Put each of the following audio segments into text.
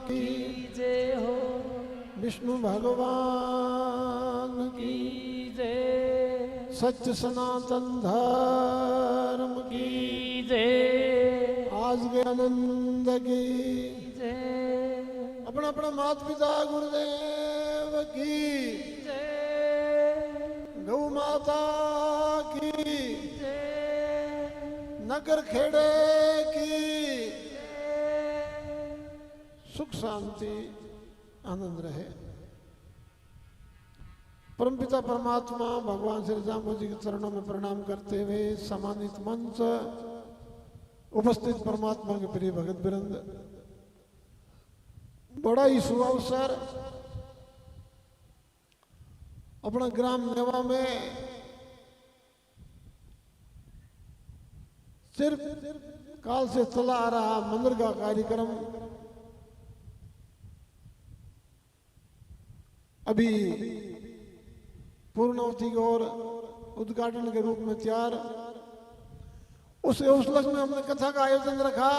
की जय हो, विष्णु भगवान की जय, सत्य सनातन धर्म की जय, आज के आनंद की जय, अपना अपना माता पिता गुरुदेव की जय, गौ माता की जय, नगर खेड़े की सुख शांति आनंद रहे। परमपिता परमात्मा भगवान श्री राम जी के चरणों में प्रणाम करते हुए सम्मानित मंच उपस्थित परमात्मा के प्रिय भगत वृंद, बड़ा ही शुभ अवसर अपना ग्राम नेवा में सिर्फ काल से चला आ रहा मंदिर का कार्यक्रम अभी पूर्णावती और उद्घाटन के रूप में तैयार, उस लक्ष्य में हमने कथा का आयोजन रखा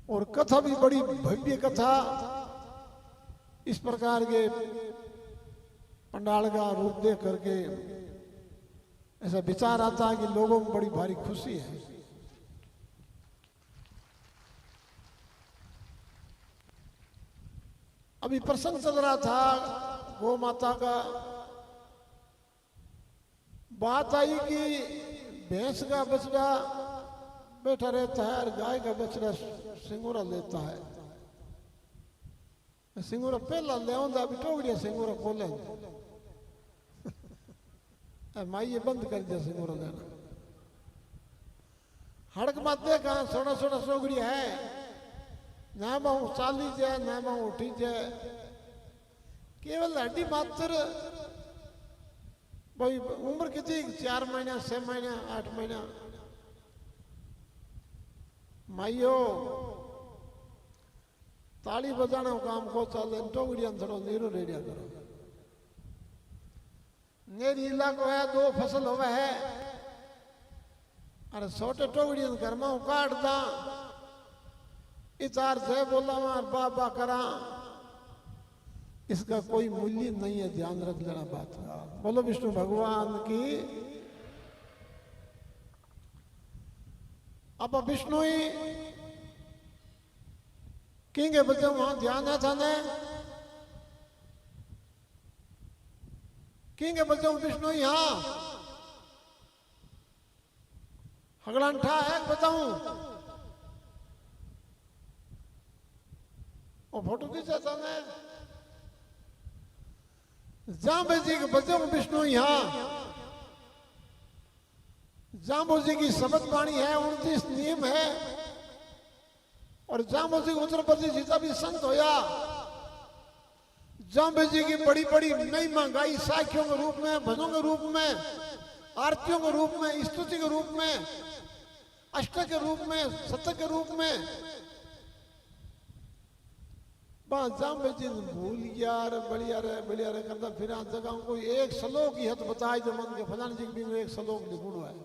और कथा भी बड़ी भव्य कथा, इस प्रकार के पंडाल का रूप देख करके ऐसा विचार आता है कि लोगों में बड़ी भारी खुशी है। अभी प्रसंग चल रहा था गौ माता का, बात आई कि भैंस का बछड़ा बैठा रहता है और गाय का बछड़ा सिंगूरा लेता है। सिंगूरा पहला ले आंदा अभी टोगड़िया सिंगूरा खोले माइये बंद कर दिया सिंगूरा लेना। हड़क मत देखा सोना सोना सोगड़िया है ना बहु चाली जाए ना बहु उठी जाए, केवल हड्डी मात्र भाई उम्र कितनी 4 महीना 6 महीना 8 महीना। माइयो ताली बजाना काम को चल टोगड़िया थोड़ा नीरो रेडिया करो। नेरी इलाको है 2 फसल हुआ है अरे छोटे टोगड़िया घर में काट दा इतार से बोला मार बाबा करा, इसका कोई मूल्य नहीं है, ध्यान रख लेना बात का। बोलो विष्णु भगवान की। अब विष्णु ही किंगे बच्चे वहां ध्यान है थाने किंगे बच्चे विष्णु ही हाँ हगड़ांठा है बताऊं और फोटो खींचा था मैं जाम्बू जी के बच्चों विष्णु यहाँ जाम्बू जी की शपथ वाणी है 29 नियम है और जाम्बू जी उत्तर प्रदेश जितना भी संत होया जाम्बू जी की बड़ी बड़ी नई महंगाई साखियों के रूप में, भजनों के रूप में, आरतियों के रूप में, स्तुति के रूप में, अष्टक के रूप में, शतक के रूप में भूल यार बढ़िया रे करता फिर जगह कोई एक श्लोक ही हत बताए जो मन के फलाने जी भी एक श्लोक लिखूंगा है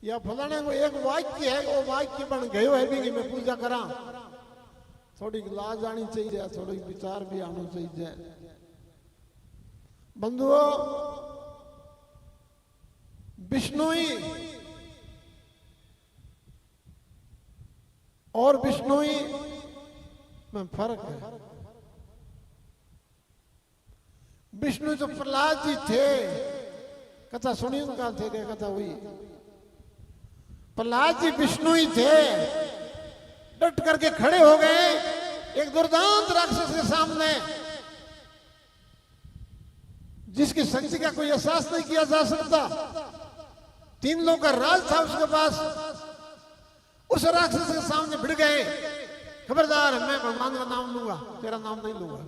या फलाने को एक वाक्य है वो वाक्य बन गयो है भी मैं पूजा करा, थोड़ी लाज आनी चाहिए, थोड़ी विचार भी आना चाहिए। बंधुओं विष्णुई और विष्णुई में फर्क है। विष्णु जो प्रहलाद जी थे, कथा सुनी उनका थे क्या कथा हुई? प्रहलाद जी विष्णु ही थे, डट करके खड़े हो गए एक दुर्दांत राक्षस के सामने जिसकी शक्ति का कोई एहसास नहीं किया जा सकता। 3 लोगों का राज था उसके पास, उस राक्षस के सामने भिड़ गए। खबरदार मैं भगवान का नाम लूंगा, तेरा नाम नहीं लूंगा।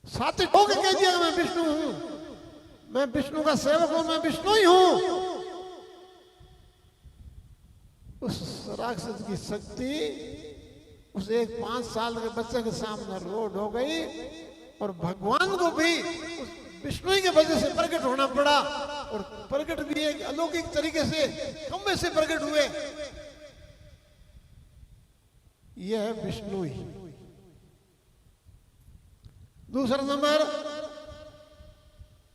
साथ ही ठोक कह दिया मैं विष्णु हूं, मैं विष्णु का सेवक हूं, मैं विष्णु ही हूं। उस राक्षस की शक्ति उस एक 5 साल के बच्चे के सामने रोड हो गई और भगवान को भी उस विष्णु की वजह से प्रकट होना पड़ा और प्रकट भी एक अलौकिक तरीके से खंबे से प्रकट हुए। यह है विष्णु ही। दूसरा नंबर,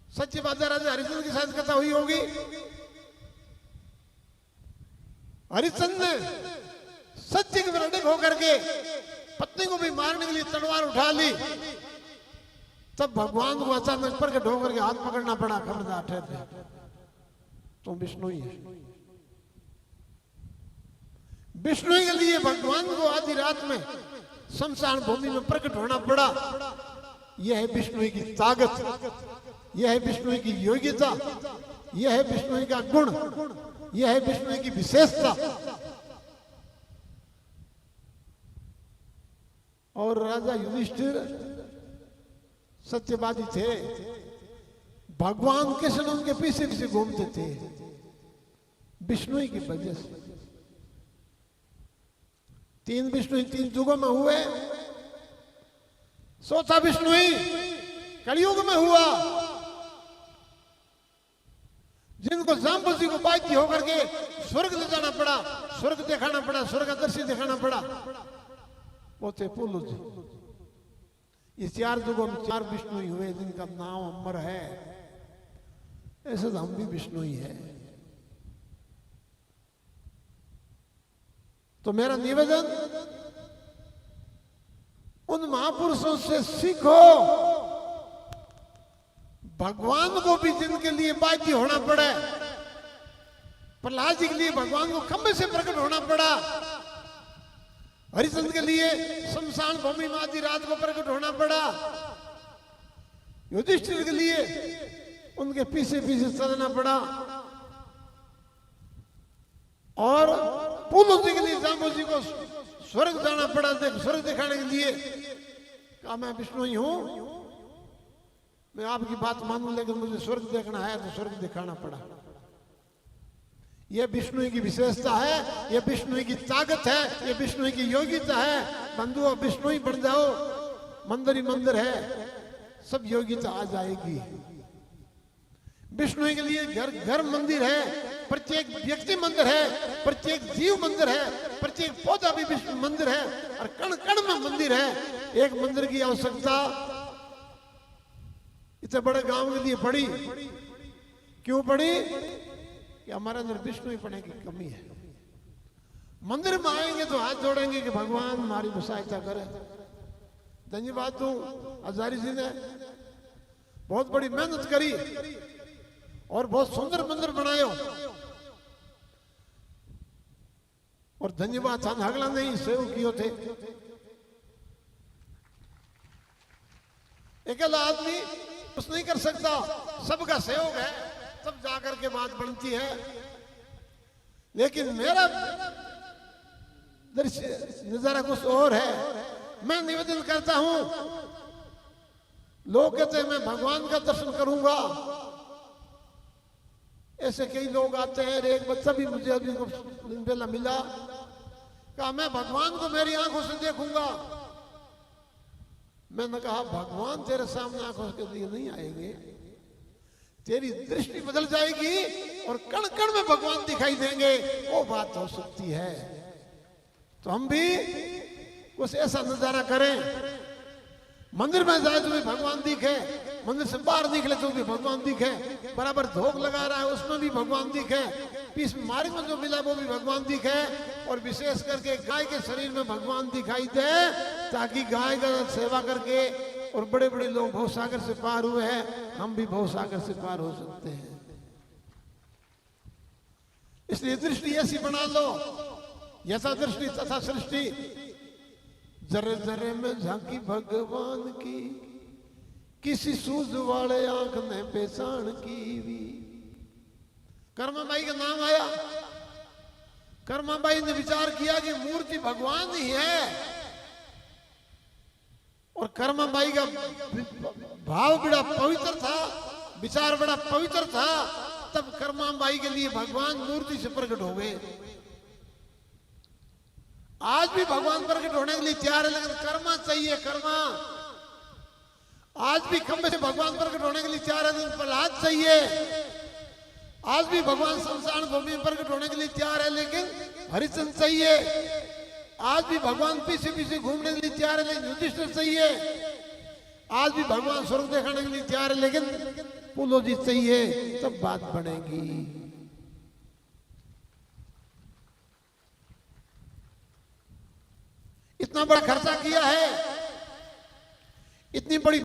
सच्चे बादशाह राजा हरिश्चंद्र की शायद कथा हुई होगी। हरिश्चंद्र ने सत्य के विरुद्ध होकर के पत्नी को भी मारने के लिए तलवार उठा ली। तब भगवान को अचानक प्रकट होकर के हाथ पकड़ना पड़ा, खबरदार ठहर, तुम विष्णु ही है। विष्णु के लिए भगवान को आधी रात में शमशान भूमि में प्रकट होना पड़ा। यह है विष्णु की ताकत, यह है विष्णु की योग्यता, यह है विष्णु का गुण, यह है विष्णु की विशेषता। और राजा युधिष्ठिर सत्यवादी थे, भगवान कृष्ण उनके पीछे पीछे घूमते थे विष्णु की वजह से। 3 विष्णु 3 युगों में हुए, 4था विष्णु ही कलयुग में हुआ, जिनको जाम्बू जी को बाध्य होकर के स्वर्ग ले जाना पड़ा, स्वर्ग दिखाना पड़ा, स्वर्गदर्शी दिखाना पड़ा, वो थे पुलु जी। ये 4 युगों में 4 विष्णु ही हुए जिनका नाम अमर है। ऐसे तो हम भी विष्णु ही है। तो मेरा निवेदन, उन महापुरुषों से सीखो, भगवान को भी जिनके लिए बाध्य होना पड़े। प्रहलाद जी के लिए भगवान को खंबे से प्रकट होना पड़ा, हरिश्चंद्र के लिए शमशान भूमि में आधी रात को प्रकट होना पड़ा, युधिष्ठिर के लिए उनके पीछे पीछे चलना पड़ा, और पुलु जी के लिए जाम्बू जी को स्वर्ग जाना पड़ा, स्वर्ग दिखाने के लिए। कहा मैं विष्णु ही हूं, मैं आपकी बात मानूं, लेकिन मुझे स्वर्ग देखना है तो स्वर्ग दिखाना पड़ा। यह विष्णु की विशेषता है, यह विष्णु की ताकत है, यह विष्णु की योग्यता है। बंधुओं, विष्णु ही बन जाओ, मंदिर ही मंदिर है, सब योग्यता आ जाएगी। विष्णु के लिए घर घर मंदिर है, प्रत्येक व्यक्ति मंदिर है, प्रत्येक जीव मंदिर है, प्रत्येक पौधा भी विष्णु मंदिर है, और कण कण में मंदिर है। एक मंदिर की आवश्यकता इतने बड़े गांव के लिए पड़ी, क्यों पड़ी? कि हमारे अंदर विष्णु ही पड़ने की कमी है। मंदिर में आएंगे तो हाथ जोड़ेंगे कि भगवान हमारी सहायता करे। धन्यवाद दूं हजारी जी ने बहुत बड़ी मेहनत करी और बहुत सुंदर मंदिर बनायो, और धन्यवाद चांद हगला ने ही सेव किए थे। अकेला आदमी कुछ नहीं कर सकता, सबका सहयोग है, तब जाकर के बात बनती है। लेकिन मेरा दृश्य नजारा कुछ और है। मैं निवेदन करता हूं, लोग कहते हैं मैं भगवान का दर्शन करूंगा, ऐसे कई लोग आते हैं। एक बच्चा भी मुझे अभी पहला मिला, कहा मैं भगवान को मेरी आंखों से देखूंगा। मैंने कहा भगवान तेरे सामने आंखों के लिए नहीं आएंगे, तेरी दृष्टि बदल जाएगी और कण कण में भगवान दिखाई देंगे, वो बात हो सकती है। तो हम भी कुछ ऐसा नजारा करें, मंदिर में जाए तो भी भगवान दिखे, मंदिर से बाहर निकले तो भी भगवान दिखे, बराबर धोख लगा रहा है उसमें भी भगवान दिखे, पीस मार्ग में जो मिला वो भी भगवान दिखे, और विशेष करके गाय के शरीर में भगवान दिखाई दे, ताकि गाय का सेवा करके, और बड़े बड़े लोग भवसागर से पार हुए हैं, हम भी भवसागर से पार हो सकते हैं। इसलिए दृष्टि ऐसी बना लो, यथा दृष्टि तथा सृष्टि, जरे जरे में झांकी भगवान की, किसी सूझ वाले आंख ने पहचान की भी। कर्माबाई का नाम आया, कर्माबाई ने विचार किया कि मूर्ति भगवान ही है, और कर्माबाई का भाव बड़ा पवित्र था, विचार बड़ा पवित्र था, तब कर्माबाई के लिए भगवान मूर्ति से प्रकट हो गए। आज भी भगवान प्रकट होने के लिए तैयार है, लेकिन कर्मा चाहिए, कर्मा। आज भी खंबे से भगवान प्रकट होने के लिए तैयार है, लेकिन प्रहलाद चाहिए। आज भी भगवान शमशान भूमि में प्रकट होने के लिए तैयार है, लेकिन हरिश्चंद्र चाहिए। आज भी भगवान पीछे पीछे घूमने के लिए तैयार है, लेकिन युधिष्ठिर चाहिए। आज भी भगवान स्वर्ग दिखाने के लिए तैयार है, लेकिन पुलोजी चाहिए, तब बात बनेगी। इतना बड़ा खर्चा किया है, इतनी बड़ी